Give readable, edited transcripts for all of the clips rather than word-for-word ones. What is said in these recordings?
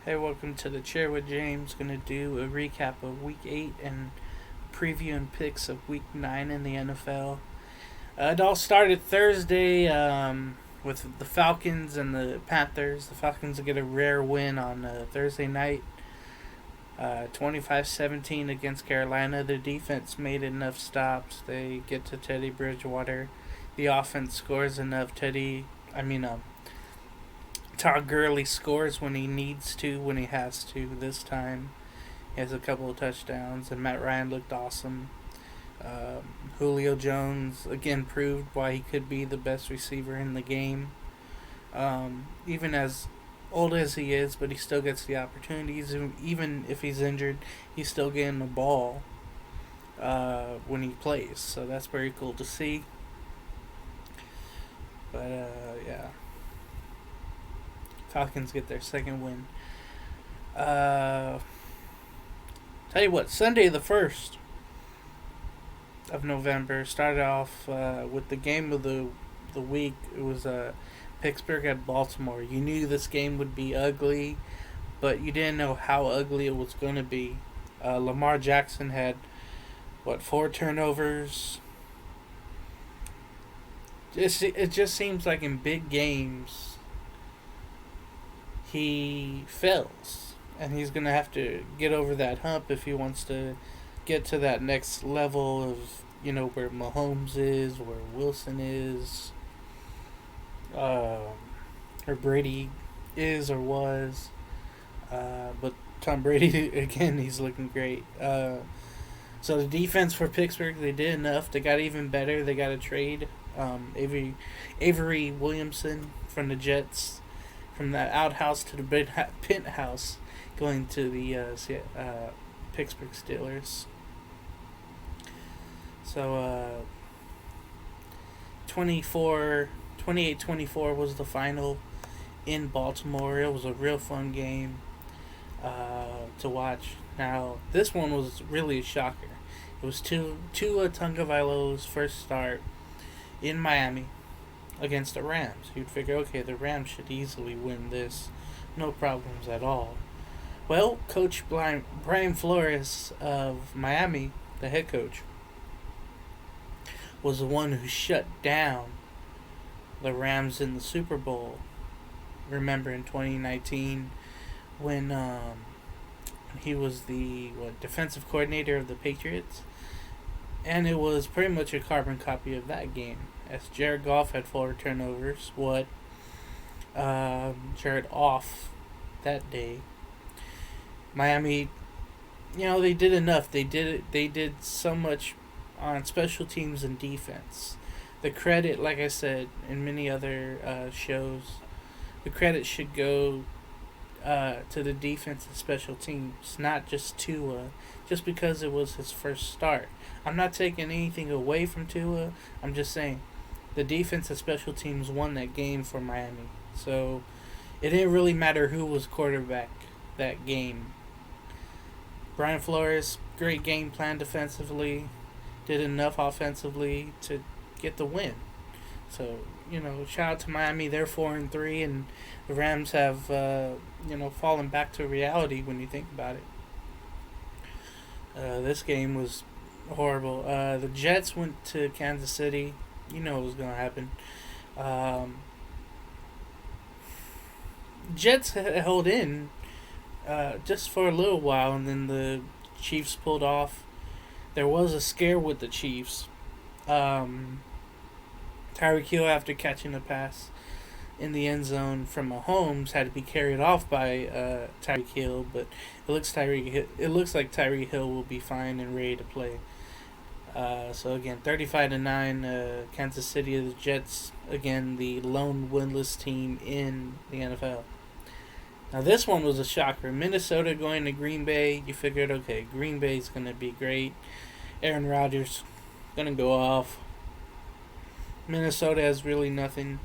Hey, welcome to the Chair with James. Gonna do a recap of Week 8 and preview and picks of Week 9 in the NFL. It all started Thursday with the Falcons and the Panthers. The Falcons get a rare win on Thursday night, 25-17 against Carolina. The defense made enough stops. They get to Teddy Bridgewater. The offense scores enough. Todd Gurley scores when he needs to, when he has to. This time, he has a couple of touchdowns, and Matt Ryan looked awesome. Julio Jones again proved why he could be the best receiver in the game. Even as old as he is, but he still gets the opportunities. Even if he's injured, he's still getting the ball when he plays. So that's very cool to see. But yeah. Falcons get their second win. Tell you what, Sunday the 1st of November started off with the game of the week. It was Pittsburgh at Baltimore. You knew this game would be ugly, but you didn't know how ugly it was going to be. Lamar Jackson had, 4 turnovers? It just seems like in big games, he fails, and he's going to have to get over that hump if he wants to get to that next level of, where Mahomes is, where Wilson is, or Brady is or was. But Tom Brady, again, he's looking great. So the defense for Pittsburgh, they did enough. They got even better. They got a trade. Avery Williamson from the Jets, from that outhouse to the penthouse, going to the Pittsburgh Steelers. So 28-24 was the final in Baltimore. It was a real fun game to watch. Now, this one was really a shocker. It was Tua Tagovailoa's first start in Miami against the Rams. You'd figure, okay, the Rams should easily win this. No problems at all. Well, Coach Brian Flores of Miami, the head coach, was the one who shut down the Rams in the Super Bowl. Remember in 2019 when he was the defensive coordinator of the Patriots? And it was pretty much a carbon copy of that game, as Jared Goff had 4 turnovers. Jared off that day. Miami, they did enough. They did so much on special teams and defense. The credit, like I said in many other shows, the credit should go to the defense and special teams, not just Tua, just because it was his first start. I'm not taking anything away from Tua. I'm just saying the defense and special teams won that game for Miami. So it didn't really matter who was quarterback that game. Brian Flores, great game plan defensively, did enough offensively to get the win. So, shout out to Miami. They're 4-3, and the Rams have, fallen back to reality when you think about it. This game was horrible. The Jets went to Kansas City. You know what was going to happen. Jets held in just for a little while, and then the Chiefs pulled off. There was a scare with the Chiefs. Tyreek Hill, after catching a pass in the end zone from Mahomes, had to be carried off by Tyreek Hill, but it looks like Tyreek Hill will be fine and ready to play. So again, 35-9, Kansas City, the Jets, again the lone winless team in the NFL. Now this one was a shocker. Minnesota going to Green Bay. You figured, okay, Green Bay's going to be great. Aaron Rodgers going to go off. Minnesota has really nothing,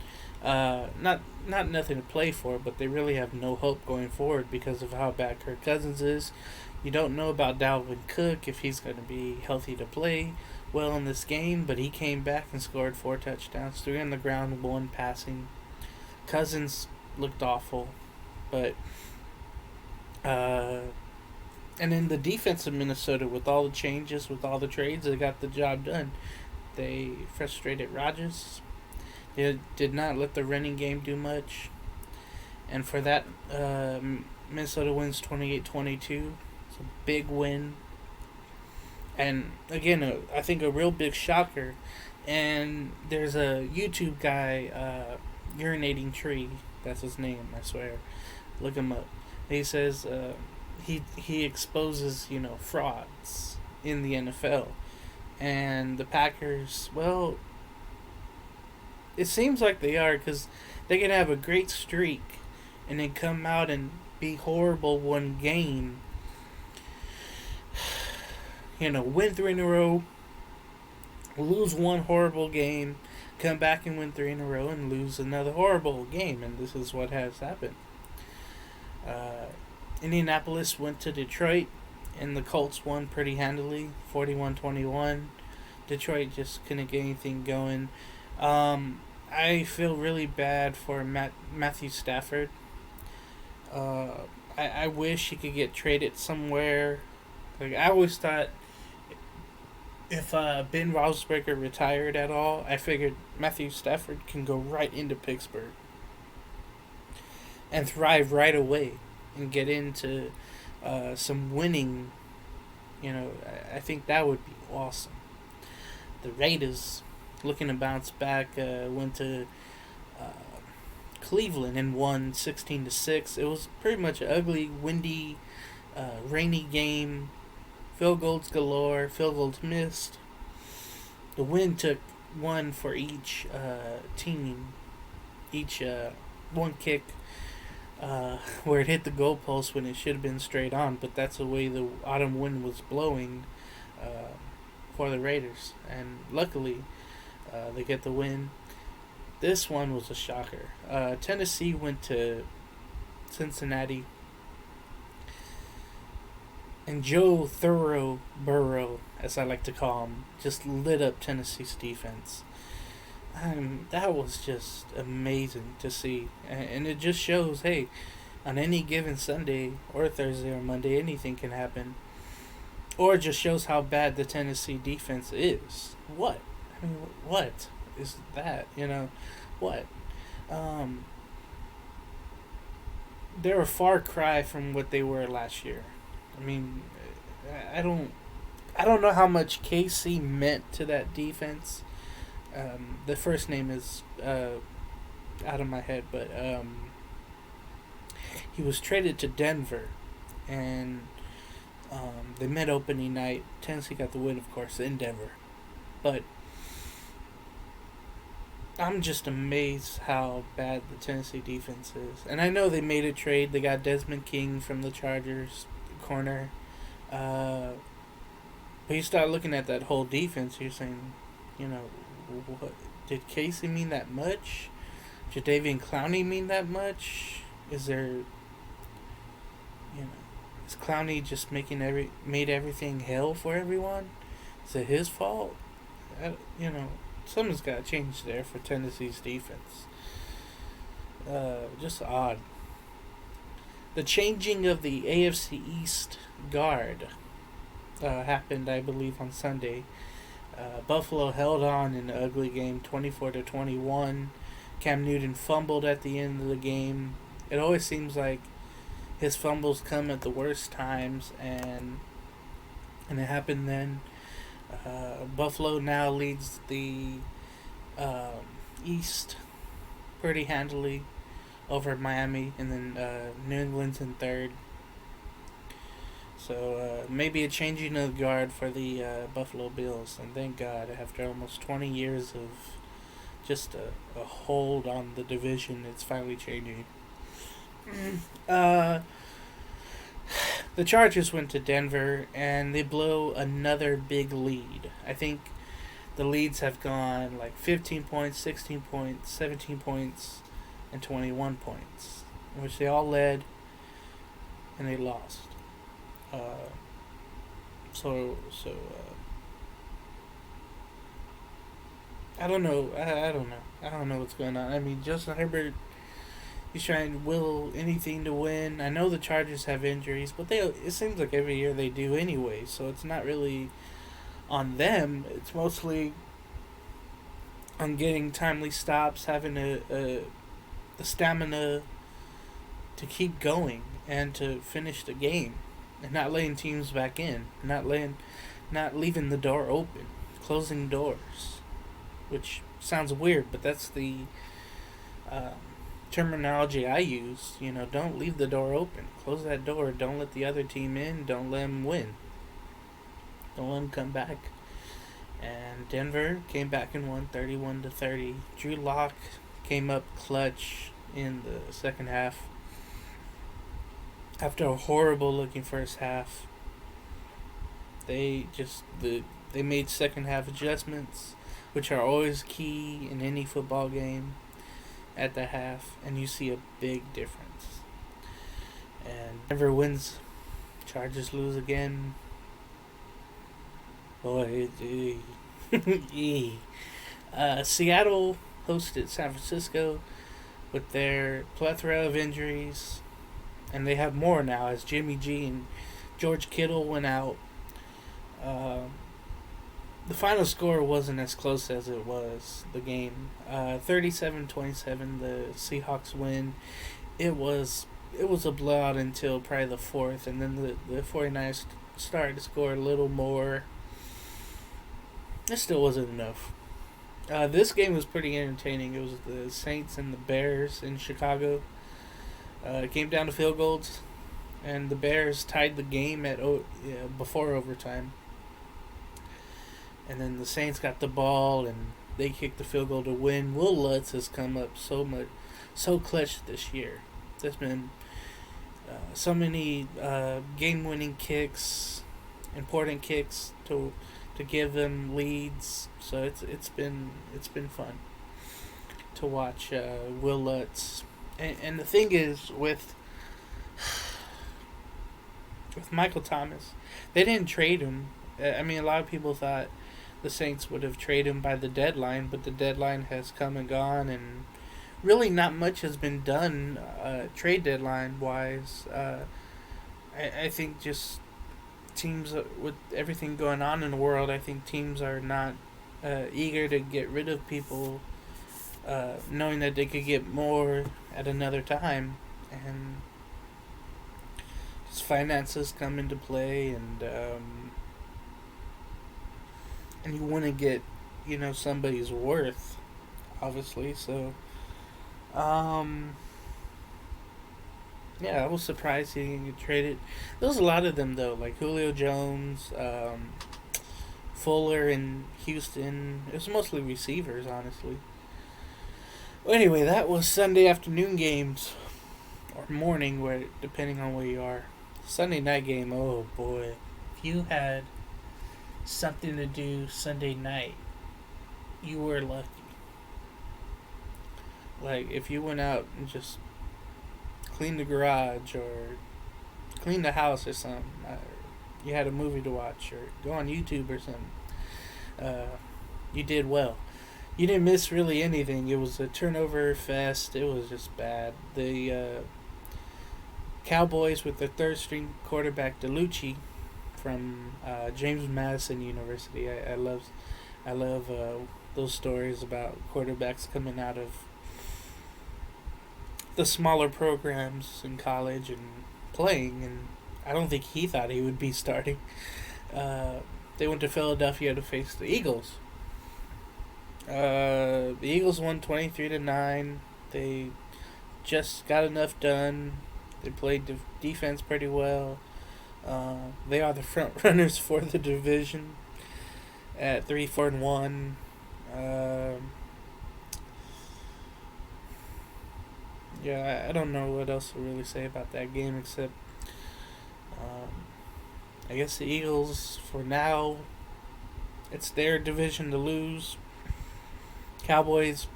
not nothing to play for, but they really have no hope going forward because of how bad Kirk Cousins is. You don't know about Dalvin Cook, if he's going to be healthy to play well in this game, but he came back and scored 4 touchdowns, 3 on the ground, 1 passing. Cousins looked awful, but Uh, and then the defense of Minnesota, with all the changes, with all the trades, they got the job done. They frustrated Rodgers. They did not let the running game do much. And for that, Minnesota wins 28-22. It's a big win. And again, I think a real big shocker. And there's a YouTube guy, Urinating Tree. That's his name, I swear. Look him up. He says he exposes frauds in the NFL, and the Packers. Well, it seems like they are, because they can have a great streak, and then come out and be horrible one game. Win three in a row, lose one horrible game, come back and win three in a row, and lose another horrible game, and this is what has happened. Indianapolis went to Detroit, and the Colts won pretty handily, 41-21. Detroit just couldn't get anything going. I feel really bad for Matthew Stafford. I wish he could get traded somewhere. Like, I always thought, if Ben Roethlisberger retired at all, I figured Matthew Stafford can go right into Pittsburgh and thrive right away and get into some winning. I think that would be awesome. The Raiders, looking to bounce back, went to Cleveland and won 16-6. It was pretty much an ugly, windy, rainy game. Field goals galore. Field goals missed. The win took one for each team. Each one kick where it hit the goalpost when it should have been straight on. But that's the way the autumn wind was blowing for the Raiders. And luckily, they get the win. This one was a shocker. Tennessee went to Cincinnati. And Joe Burrow, as I like to call him, just lit up Tennessee's defense. That was just amazing to see. And it just shows, hey, on any given Sunday or Thursday or Monday, anything can happen. Or it just shows how bad the Tennessee defense is. What? I mean, what is that? What? They're a far cry from what they were last year. I mean, I don't know how much KC meant to that defense. The first name is out of my head, but he was traded to Denver, and they met opening night. Tennessee got the win, of course, in Denver, but I'm just amazed how bad the Tennessee defense is. And I know they made a trade. They got Desmond King from the Chargers corner. But you start looking at that whole defense, you're saying, what, did Casey mean that much? Jadeveon Clowney mean that much? Is Clowney just made everything hell for everyone? Is it his fault? Something's got to change there for Tennessee's defense. Just odd. The changing of the AFC East guard happened, I believe, on Sunday. Buffalo held on in the ugly game, 24-21. Cam Newton fumbled at the end of the game. It always seems like his fumbles come at the worst times, and it happened then. Buffalo now leads the East pretty handily over Miami, and then New England's in third. So maybe a changing of the guard for the Buffalo Bills, and thank God, after almost 20 years of just a hold on the division, it's finally changing. The Chargers went to Denver, and they blow another big lead. I think the leads have gone like 15 points, 16 points, 17 points, and 21 points, in which they all led, and they lost. I don't know. I don't know what's going on. I mean, Justin Herbert, He's trying to will anything to win. I know the Chargers have injuries, but it seems like every year they do anyway. So it's not really on them. It's mostly on getting timely stops, having the stamina to keep going and to finish the game, and not letting teams back in, not leaving the door open, closing doors, which sounds weird, but that's the uh, terminology I use. Don't leave the door open. Close that door. Don't let the other team in. Don't let them win. Don't let them come back. And Denver came back and won 31-30. Drew Lock came up clutch in the second half after a horrible looking first half. They made second half adjustments, which are always key in any football game at the half, and you see a big difference. And Denver wins. Chargers lose again. Boy, Seattle hosted San Francisco with their plethora of injuries, and they have more now as Jimmy G and George Kittle went out. The final score wasn't as close as it was the game. 37-27, the Seahawks win. It was a blowout until probably the fourth, and then the 49ers started to score a little more. It still wasn't enough. This game was pretty entertaining. It was the Saints and the Bears in Chicago. It came down to field goals, and the Bears tied the game before overtime. And then the Saints got the ball, and they kicked the field goal to win. Will Lutz has come up so clutch this year. There's been so many game-winning kicks, important kicks to give them leads. So it's been fun to watch Will Lutz. And the thing is with Michael Thomas, they didn't trade him. I mean, a lot of people thought the Saints would have traded him by the deadline, but the deadline has come and gone, and really not much has been done trade deadline wise. I think just teams with everything going on in the world, I think teams are not eager to get rid of people, knowing that they could get more at another time, and his finances come into play, and you want to get somebody's worth, obviously. So yeah, I was surprised he didn't get traded. There was a lot of them though, like Julio Jones, Fuller in Houston. It was mostly receivers, honestly. Well, anyway, that was Sunday afternoon games, or morning, where depending on where you are. Sunday night game, oh boy. If you had something to do Sunday night, you were lucky. Like, if you went out and just cleaned the garage, or cleaned the house or something, you had a movie to watch, or go on YouTube or something, you did well. You didn't miss really anything. It was a turnover fest. It was just bad. The Cowboys with their third-string quarterback DeLucci from James Madison University. I love those stories about quarterbacks coming out of the smaller programs in college and playing, and I don't think he thought he would be starting. They went to Philadelphia to face the Eagles. The Eagles won 23-9. They just got enough done. They played defense pretty well. They are the front runners for the division at 3-4-1. Yeah, I don't know what else to really say about that game, except I guess the Eagles, for now, it's their division to lose. Cowboys,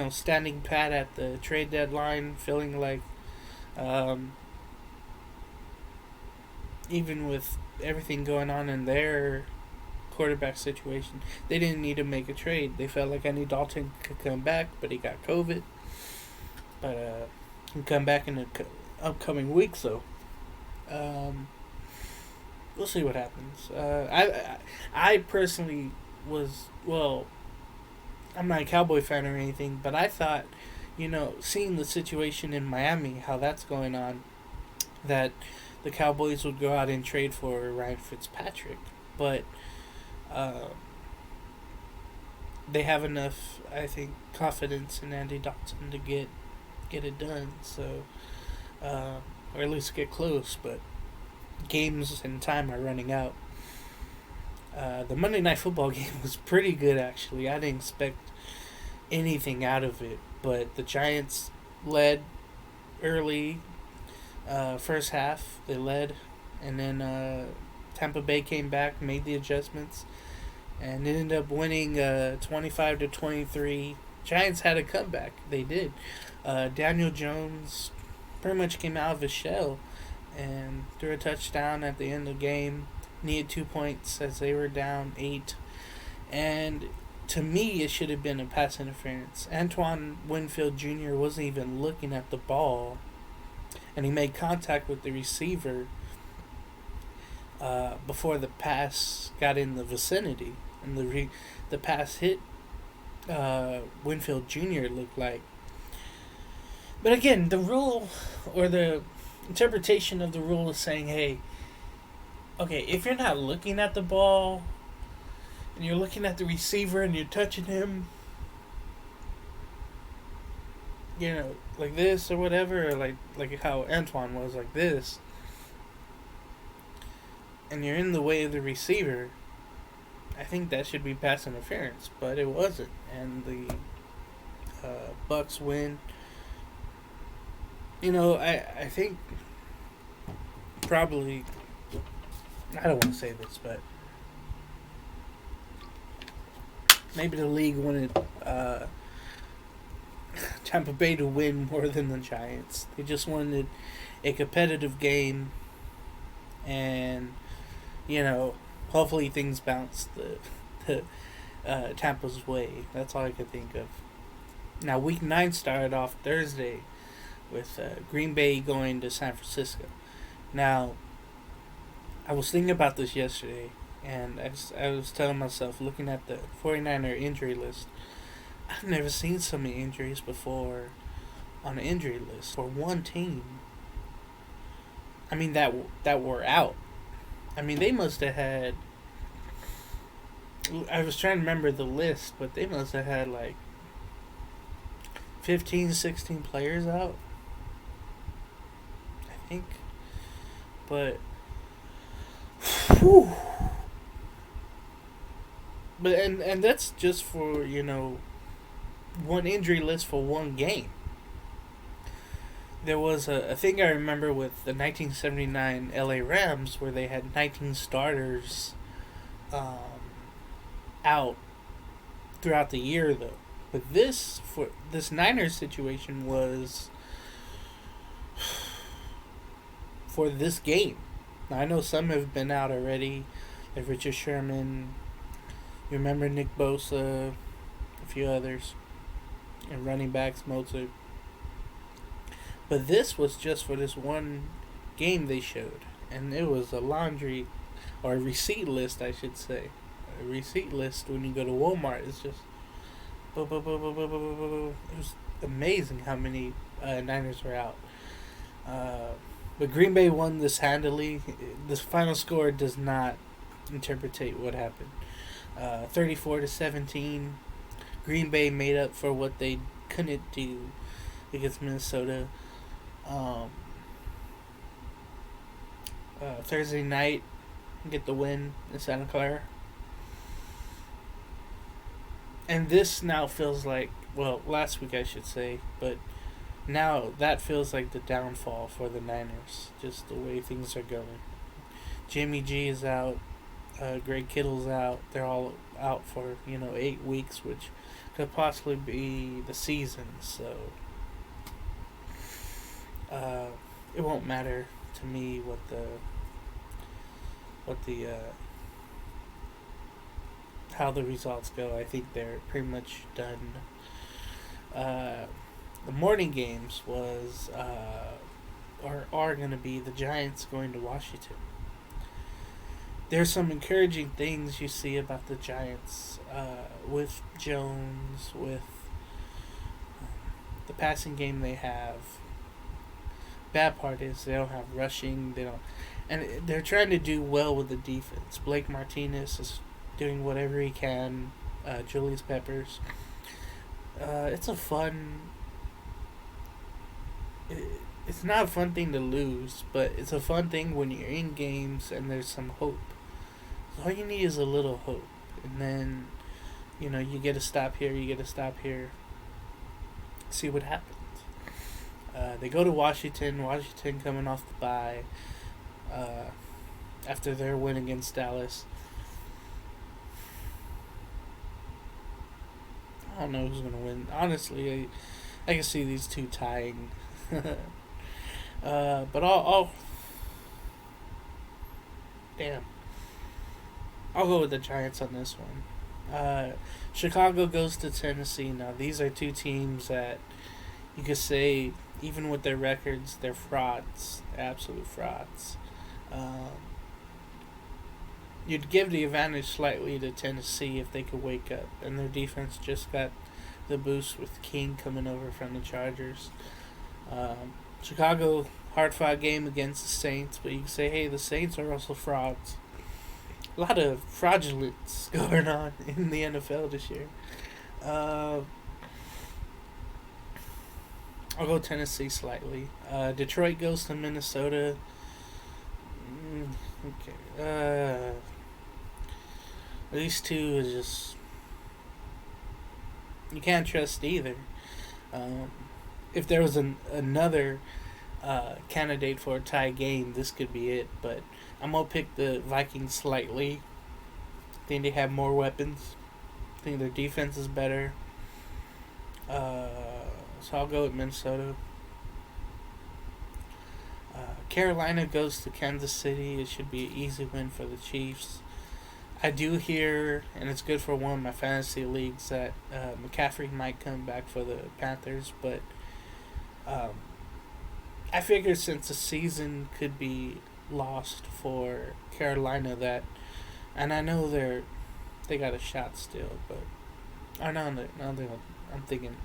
standing pat at the trade deadline, feeling like even with everything going on in their quarterback situation, they didn't need to make a trade. They felt like Andy Dalton could come back, but he got COVID. But can come back in the upcoming weeks, though. We'll see what happens. I personally was, well, I'm not a Cowboy fan or anything, but I thought, seeing the situation in Miami, how that's going on, that the Cowboys would go out and trade for Ryan Fitzpatrick, but they have enough, I think, confidence in Andy Dalton to get it done. So, or at least get close. But games and time are running out. The Monday Night Football game was pretty good, actually. I didn't expect anything out of it, but the Giants led early. First half they led, and then Tampa Bay came back, made the adjustments, and ended up winning 25-23. Giants had a comeback. They did. Daniel Jones pretty much came out of his shell and threw a touchdown at the end of the game. Needed 2 points as they were down 8. And to me, it should have been a pass interference. Antoine Winfield Jr. wasn't even looking at the ball, and he made contact with the receiver before the pass got in the vicinity, and the pass hit Winfield Jr. looked like. But again, the rule or the interpretation of the rule is saying, hey, okay, if you're not looking at the ball and you're looking at the receiver and you're touching him, like this or whatever, or like how Antoine was, like this, and you're in the way of the receiver, I think that should be pass interference, but it wasn't, and the Bucks win. I think probably, I don't want to say this, but maybe the league wanted Tampa Bay to win more than the Giants. They just wanted a competitive game, and hopefully things bounce the Tampa's way. That's all I could think of. Now, Week 9 started off Thursday with Green Bay going to San Francisco. Now, I was thinking about this yesterday, and I was telling myself, looking at the 49er injury list, I've never seen so many injuries before on an injury list for one team. I mean, that were out. I mean, they must have had, I was trying to remember the list, but they must have had like 15, 16 players out, I think. But, whew. But and that's just for, one injury list for one game. There was a thing I remember with the 1979 LA Rams where they had 19 starters out throughout the year, though. But this Niners situation was for this game. Now, I know some have been out already, like Richard Sherman. You remember Nick Bosa, a few others, and running backs, Mozart. But this was just for this one game they showed, and it was a laundry, or a receipt list, I should say. A receipt list when you go to Walmart is just, it was amazing how many Niners were out. But Green Bay won this handily. This final score does not interpretate what happened. 34-17. Green Bay made up for what they couldn't do against Minnesota. Thursday night, get the win in Santa Clara. And this now feels like, well, last week I should say, but now that feels like the downfall for the Niners, just the way things are going. Jimmy G is out. Greg Kittle's out. They're all out for 8 weeks, which could possibly be the season. So it won't matter to me what the how the results go. I think they're pretty much done. The morning games was are going to be the Giants going to Washington. There's some encouraging things you see about the Giants with Jones, with the passing game they have. Bad part is they don't have rushing. They don't, and they're trying to do well with the defense. Blake Martinez is doing whatever he can. Julius Peppers. It's a fun. It's not a fun thing to lose, but it's a fun thing when you're in games and there's some hope. All you need is a little hope, and then, you get a stop here, you get a stop here. See what happens. They go to Washington. Washington coming off the bye after their win against Dallas. I don't know who's gonna win. Honestly, I can see these two tying. But I'll damn. I'll go with the Giants on this one. Chicago goes to Tennessee. Now, these are two teams that you could say, even with their records, they're frauds. Absolute frauds. You'd give the advantage slightly to Tennessee if they could wake up. And their defense just got the boost with King coming over from the Chargers. Chicago, hard-fought game against the Saints, but you can say, hey, the Saints are also frauds. A lot of fraudulence going on in the NFL this year. I'll go Tennessee slightly. Detroit goes to Minnesota. Okay. These two is just... You can't trust either. If there was another candidate for a tie game, this could be it. But I'm going to pick the Vikings slightly. I think they have more weapons. I think their defense is better. So I'll go with Minnesota. Carolina goes to Kansas City. It should be an easy win for the Chiefs. I do hear, and it's good for one of my fantasy leagues, that McCaffrey might come back for the Panthers, but I figured since the season could be lost for Carolina, that, and I know they got a shot still, but I'm thinking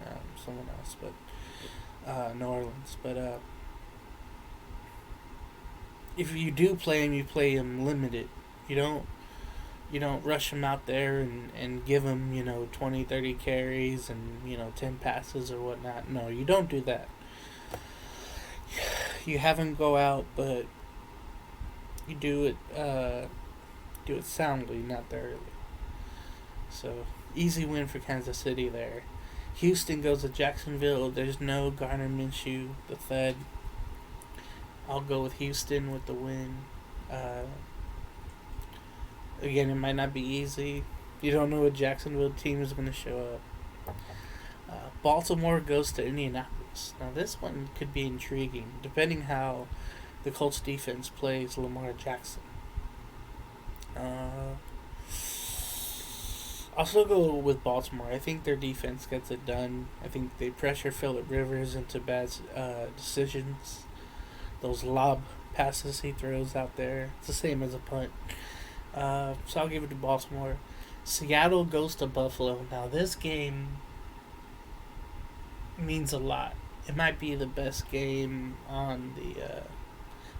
someone else, but New Orleans, but if you do play him, you play him limited. You don't rush him out there and give him, 20, 30 carries and, 10 passes or whatnot. No, you don't do that. You have him go out, but you do it soundly, not early. So, easy win for Kansas City there. Houston goes to Jacksonville. There's no Gardner Minshew, the Fed. I'll go with Houston with the win. Again, it might not be easy. You don't know what Jacksonville team is going to show up. Baltimore goes to Indianapolis. Now, this one could be intriguing, depending how the Colts defense plays Lamar Jackson. I'll still go with Baltimore. I think their defense gets it done. I think they pressure Phillip Rivers into bad decisions. Those lob passes he throws out there, it's the same as a punt. So I'll give it to Baltimore. Seattle goes to Buffalo. Now, this game means a lot. It might be the best game on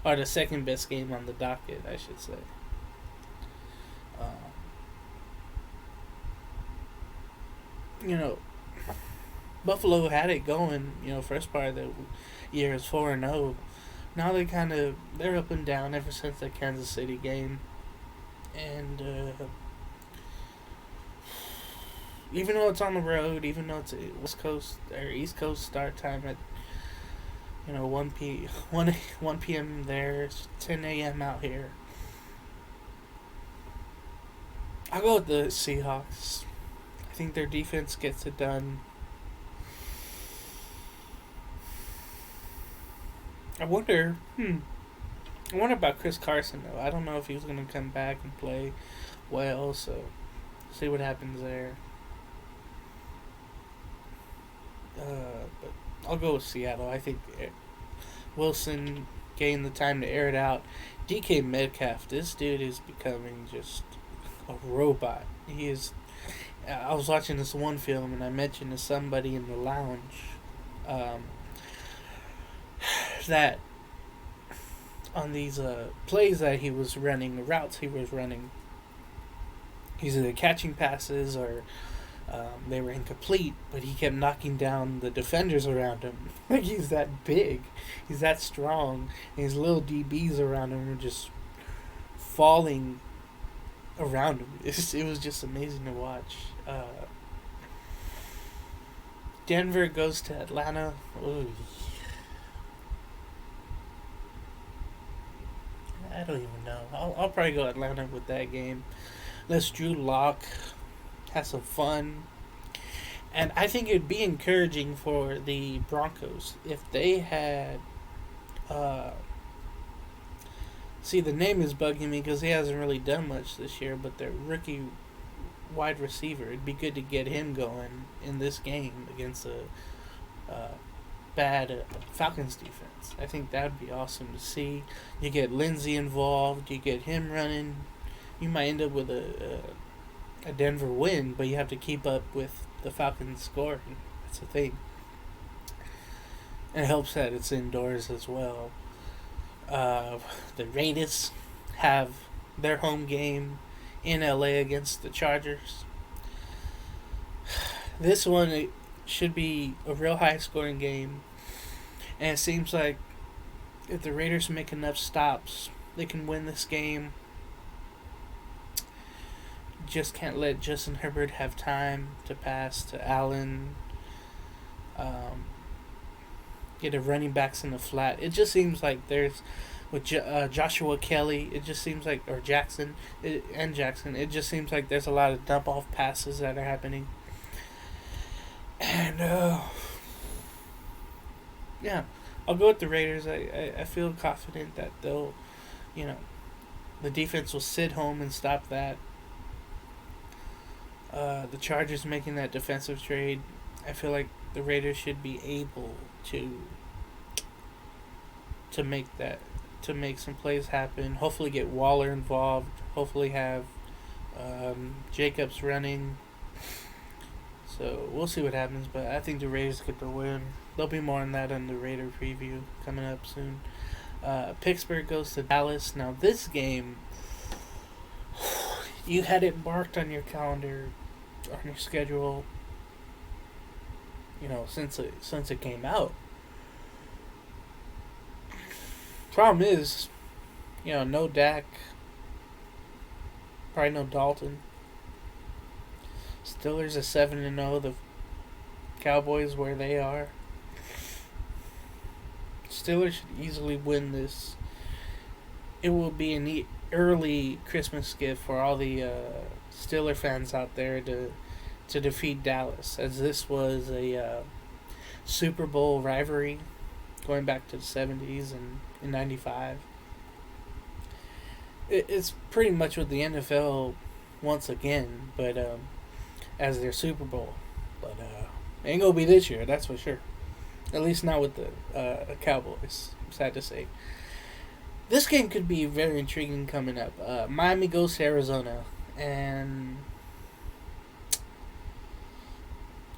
or the second best game on the docket, I should say. Buffalo had it going, first part of the year is 4-0. Now they're up and down ever since the Kansas City game. And even though it's on the road, even though it's a West Coast or East Coast start time at 1 p.m. there, it's 10 a.m. out here. I'll go with the Seahawks. I think their defense gets it done. I wonder about Chris Carson, though. I don't know if he's going to come back and play well, so see what happens there. But I'll go with Seattle. I think Wilson getting the time to air it out. DK Metcalf, this dude is becoming just a robot. He is. I was watching this one film and I mentioned to somebody in the lounge um, that on these plays that he was running, the routes he was running, he's either catching passes or they were incomplete, but he kept knocking down the defenders around him. Like, he's that big, he's that strong, and his little DBs around him were just falling around him. It was just amazing to watch. Denver goes to Atlanta. Ooh. I don't even know. I'll probably go Atlanta with that game. Let's Drew Lock have some fun. And I think it'd be encouraging for the Broncos if they had. See, the name is bugging me because he hasn't really done much this year, but their rookie wide receiver, it'd be good to get him going in this game against a bad Falcons defense. I think that would be awesome to see. You get Lindsey involved, you get him running. You might end up with a Denver win, but you have to keep up with the Falcons scoring. That's the thing. And it helps that it's indoors as well. The Raiders have their home game in LA against the Chargers. This one, it should be a real high scoring game. And it seems like if the Raiders make enough stops, they can win this game. Just can't let Justin Herbert have time to pass to Allen. Get a running backs in the flat. It just seems like there's with Joshua Kelly. It just seems like Jackson. It just seems like there's a lot of dump off passes that are happening. And yeah, I'll go with the Raiders. I feel confident that they'll, the defense will sit home and stop that. The Chargers making that defensive trade, I feel like the Raiders should be able to make some plays happen. Hopefully get Waller involved. Hopefully have Jacobs running. So we'll see what happens, but I think the Raiders get the win. There'll be more on that in the Raider preview coming up soon. Pittsburgh goes to Dallas. Now this game, you had it marked on your calendar, on your schedule, since it came out. Problem is, no Dak, probably no Dalton. Steelers are 7-0. The Cowboys where they are. Steelers should easily win this. It will be an early Christmas gift for all the Steeler fans out there to defeat Dallas, as this was a Super Bowl rivalry going back to the 70s and in 95. It's pretty much what the NFL once again, but as their Super Bowl. But ain't gonna be this year, that's for sure. At least not with the Cowboys, sad to say. This game could be very intriguing coming up. Miami goes to Arizona, and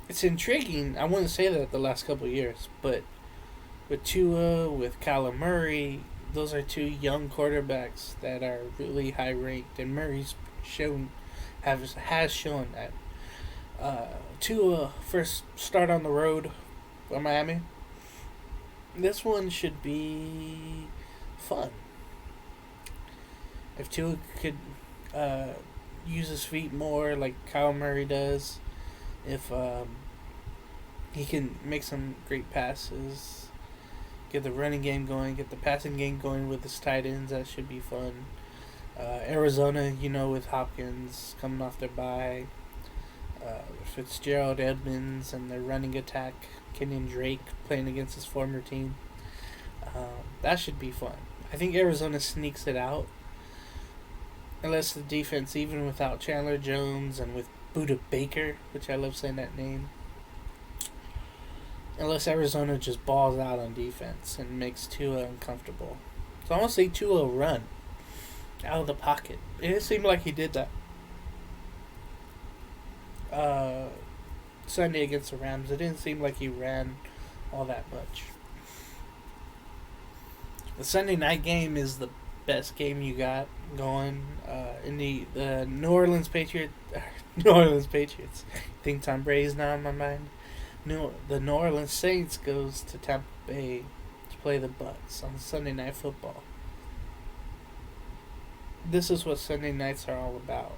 it's intriguing. I wouldn't say that the last couple of years, but with Tua, with Kyler Murray, those are two young quarterbacks that are really high ranked, and Murray's has shown that. Tua first start on the road for Miami. This one should be fun. If Tua could use his feet more like Kyle Murray does, if he can make some great passes, get the running game going, get the passing game going with his tight ends, that should be fun. Arizona, with Hopkins coming off their bye, Fitzgerald, Edmonds, and their running attack, Kenyon Drake playing against his former team. That should be fun. I think Arizona sneaks it out. Unless the defense, even without Chandler Jones and with Budda Baker, which I love saying that name, unless Arizona just balls out on defense and makes Tua uncomfortable. So I want to see Tua run out of the pocket. It seemed like he did that Sunday against the Rams. It didn't seem like he ran all that much. The Sunday night game is the best game you got going. In the New Orleans Patriots. New Orleans Patriots. I think Tom Brady's not on my mind. The New Orleans Saints goes to Tampa Bay to play the Bucs on Sunday Night Football. This is what Sunday nights are all about.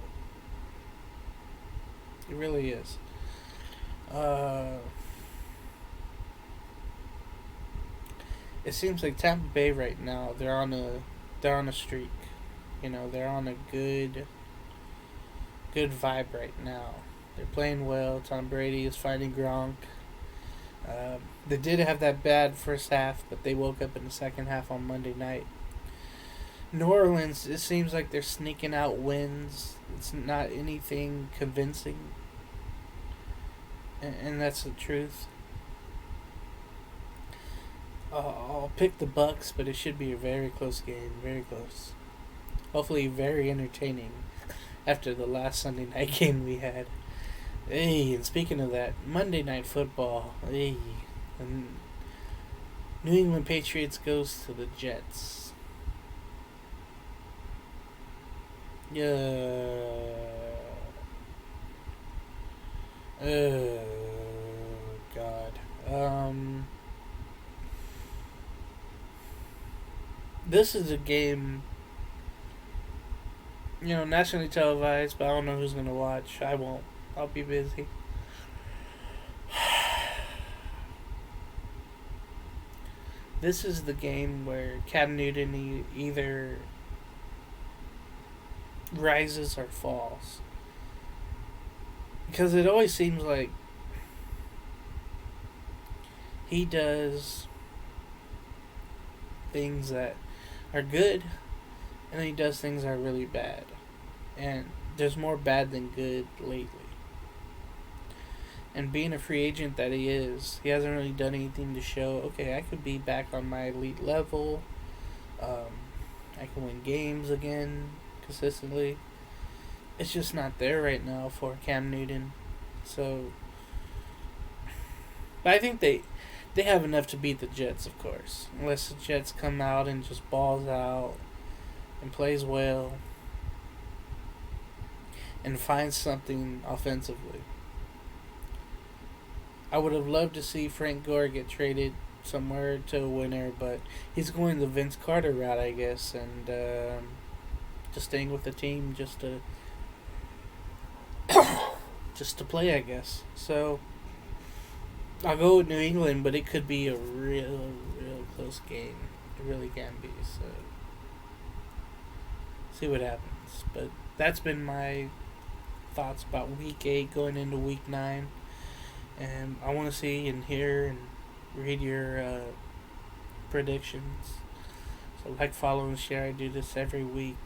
It really is. It seems like Tampa Bay right now, they're on a streak. You know, they're on a good vibe right now. They're playing well. Tom Brady is fighting Gronk. They did have that bad first half, but they woke up in the second half on Monday night. New Orleans, it seems like they're sneaking out wins. It's not anything convincing. And that's the truth. I'll pick the Bucs, but it should be a very close game. Very close. Hopefully very entertaining after the last Sunday night game we had. Hey, and speaking of that, Monday Night Football. Hey, and New England Patriots goes to the Jets. God. This is a game, nationally televised, but I don't know who's going to watch. I won't. I'll be busy. This is the game where Cam Newton either rises or falls. Because it always seems like he does things that are good, and then he does things that are really bad. And there's more bad than good lately. And being a free agent that he is, he hasn't really done anything to show, okay, I could be back on my elite level. I can win games again consistently. It's just not there right now for Cam Newton. So, but I think they have enough to beat the Jets, of course. Unless the Jets come out and just balls out and plays well and finds something offensively. I would have loved to see Frank Gore get traded somewhere to a winner, but he's going the Vince Carter route, I guess, and just staying with the team just to play, I guess. So I'll go with New England, but it could be a real close game. It really can be. So see what happens. But that's been my thoughts about Week 8 going into Week 9. And I want to see and hear and read your predictions. So like, follow, and share. I do this every week.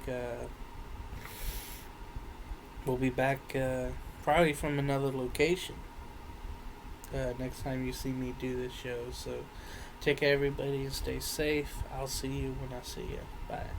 We'll be back probably from another location next time you see me do this show. So take care, everybody, and stay safe. I'll see you when I see you. Bye.